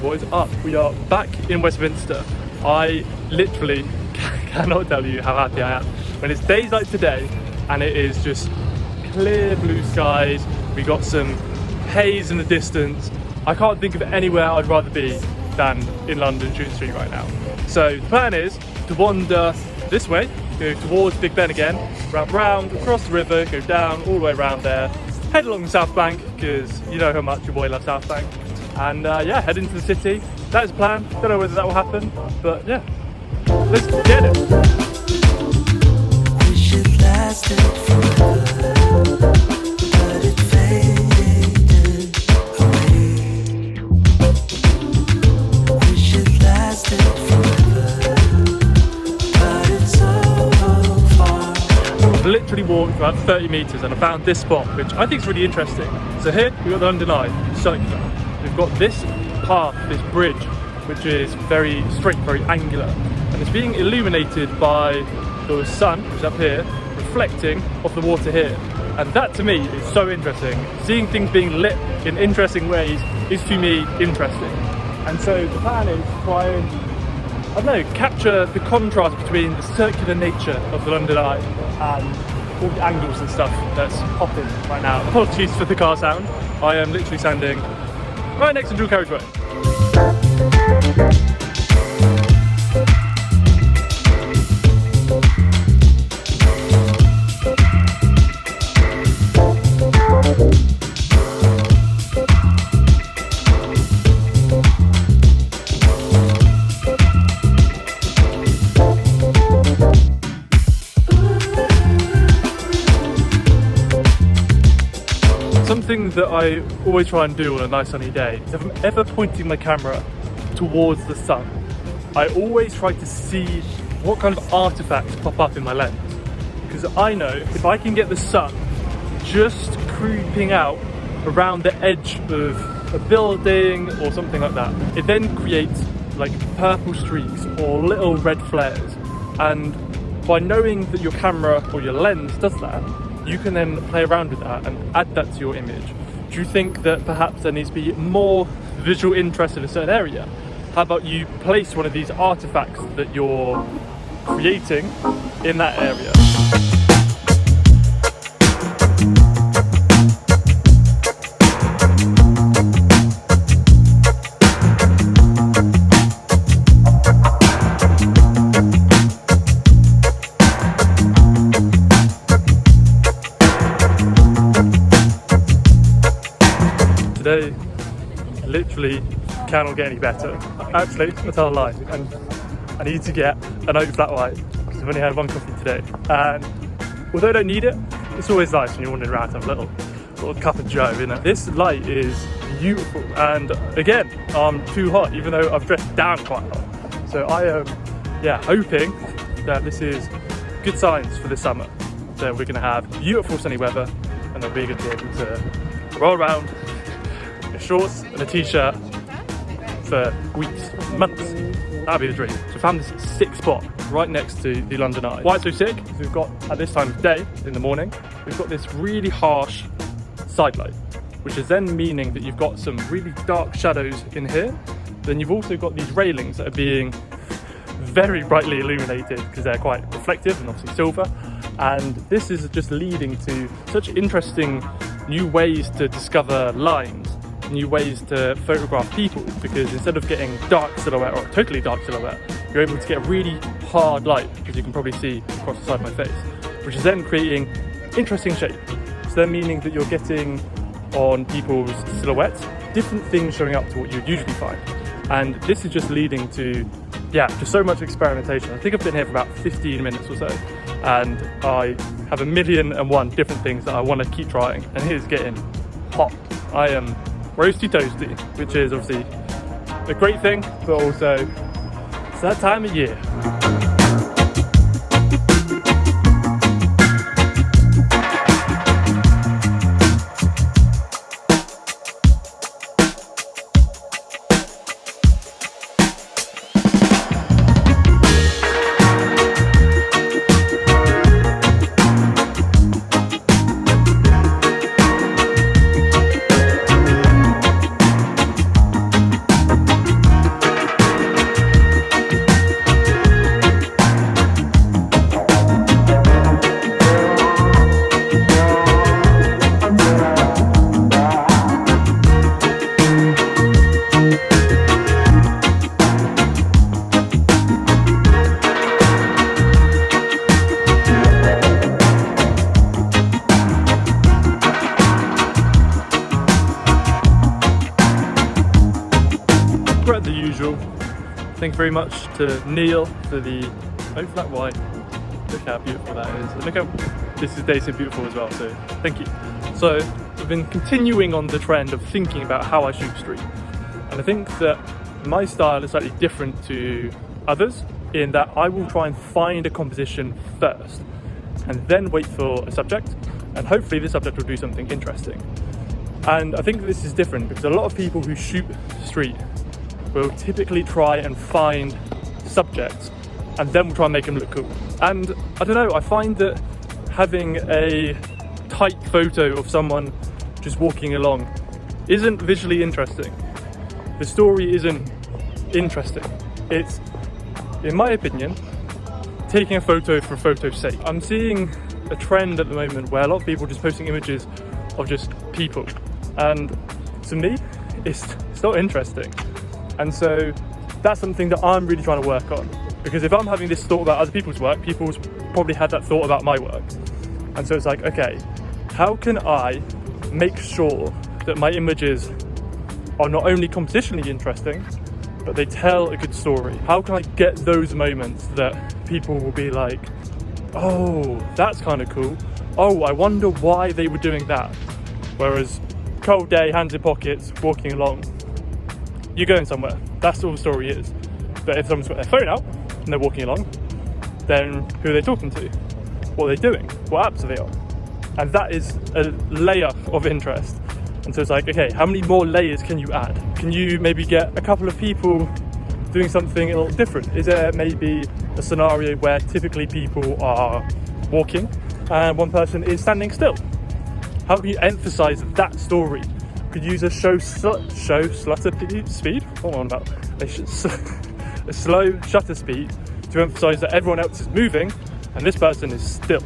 What is up? We are back in Westminster. I literally cannot tell you how happy I am when it's days like today and it is just clear blue skies. We got some haze in the distance. I can't think of anywhere I'd rather be than in London Tube Street right now. So the plan is to wander this way, go towards Big Ben again, wrap round, across the river, go down all the way around there, head along the South Bank because you know how much your boy loves South Bank. And yeah, head into the city. That is the plan. Don't know whether that will happen, but yeah, let's get it. Wish it lasted forever, but it faded away. Wish it lasted forever, but it's so far. I've literally walked about 30 meters and I found this spot, which I think is really interesting. So here we've got the London Eye, stunning. We've got this path, this bridge, which is very straight, very angular, and it's being illuminated by the sun, which is up here, reflecting off the water here. And that to me is so interesting. Seeing things being lit in interesting ways is to me interesting. And so the plan is to try and, I don't know, capture the contrast between the circular nature of the London Eye and all the angles and stuff that's popping right now. Apologies for the car sound. I am literally standing right next to dual carriageway. Something that I always try and do on a nice sunny day is if I'm ever pointing my camera towards the sun, I always try to see what kind of artifacts pop up in my lens. Because I know if I can get the sun just creeping out around the edge of a building or something like that, it then creates like purple streaks or little red flares. And by knowing that your camera or your lens does that, you can then play around with that and add that to your image. Do you think that perhaps there needs to be more visual interest in a certain area? How about you place one of these artifacts that you're creating in that area? Today, literally cannot get any better. Actually, I'll tell a lie, and I need to get an oat flat white because I've only had one coffee today. And although I don't need it, it's always nice when you're wandering around to have a little cup of joe, you know. This light is beautiful, and again, I'm too hot, even though I've dressed down quite a lot. So I am, hoping that this is good signs for the summer. So we're going to have beautiful sunny weather, and then we're going to be able to roll around shorts and a t-shirt for weeks, months. That'd be the dream. So I found this sick spot right next to the London Eye. Why it's so sick is we've got, at this time of day, in the morning, we've got this really harsh side light, which is then meaning that you've got some really dark shadows in here. Then you've also got these railings that are being very brightly illuminated because they're quite reflective and obviously silver. And this is just leading to such interesting new ways to discover lines, new ways to photograph people, because instead of getting dark silhouette or totally dark silhouette, you're able to get a really hard light, as you can probably see across the side of my face, which is then creating interesting shape. So then meaning that you're getting on people's silhouettes different things showing up to what you'd usually find. And this is just leading to, just so much experimentation. I think I've been here for about 15 minutes or so, and I have 1,000,001 different things that I want to keep trying, and it is getting hot. I am roasty toasty, which is obviously a great thing, but also it's that time of year. Thank you very much to Neil for the flat white. Look how beautiful that is. And look how this day is so beautiful as well, so thank you. So I've been continuing on the trend of thinking about how I shoot street. And I think that my style is slightly different to others in that I will try and find a composition first and then wait for a subject, and hopefully the subject will do something interesting. And I think this is different because a lot of people who shoot street will typically try and find subjects and then we'll try and make them look cool. And I don't know, I find that having a tight photo of someone just walking along isn't visually interesting. The story isn't interesting. It's, in my opinion, taking a photo for photo's sake. I'm seeing a trend at the moment where a lot of people are just posting images of just people, and to me it's not interesting. And so that's something that I'm really trying to work on, because if I'm having this thought about other people's work, people's probably had that thought about my work. And so it's like, okay, how can I make sure that my images are not only compositionally interesting, but they tell a good story? How can I get those moments that people will be like, oh, that's kind of cool. Oh, I wonder why they were doing that. Whereas cold day, hands in pockets, walking along, you're going somewhere. That's all the story is. But if someone's got their phone out and they're walking along, then who are they talking to? What are they doing? What apps are they on? And that is a layer of interest. And so it's like, okay, how many more layers can you add? Can you maybe get a couple of people doing something a little different? Is there maybe a scenario where typically people are walking and one person is standing still? How can you emphasize that story? Could you use a show shutter speed? What am I on about? A slow shutter speed to emphasize that everyone else is moving and this person is still.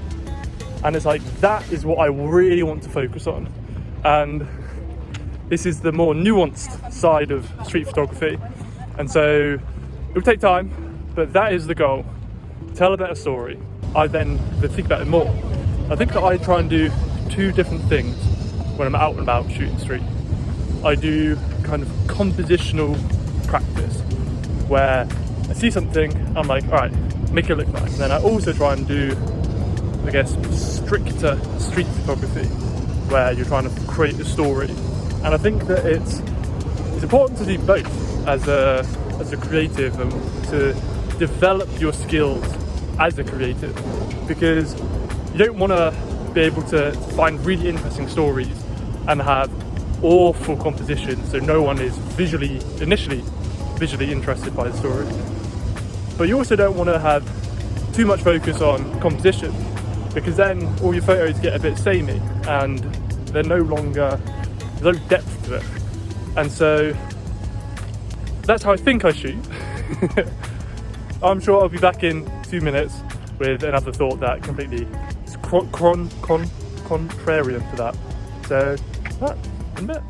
And it's like, that is what I really want to focus on. And this is the more nuanced side of street photography. And so it will take time, but that is the goal. Tell a better story. I then think about it more. I think that I try and do two different things when I'm out and about shooting street. I do kind of compositional practice where I see something, I'm like, all right, make it look nice. And then I also try and do, I guess, stricter street photography where you're trying to create a story. And I think that it's important to do both as a creative and to develop your skills as a creative, because you don't want to be able to find really interesting stories and have awful composition so no one is initially visually interested by the story. But you also don't want to have too much focus on composition, because then all your photos get a bit samey and they're there's no depth to it. And so that's how I think I shoot. I'm sure I'll be back in 2 minutes with another thought that completely is contrarian to that. So, in a bit.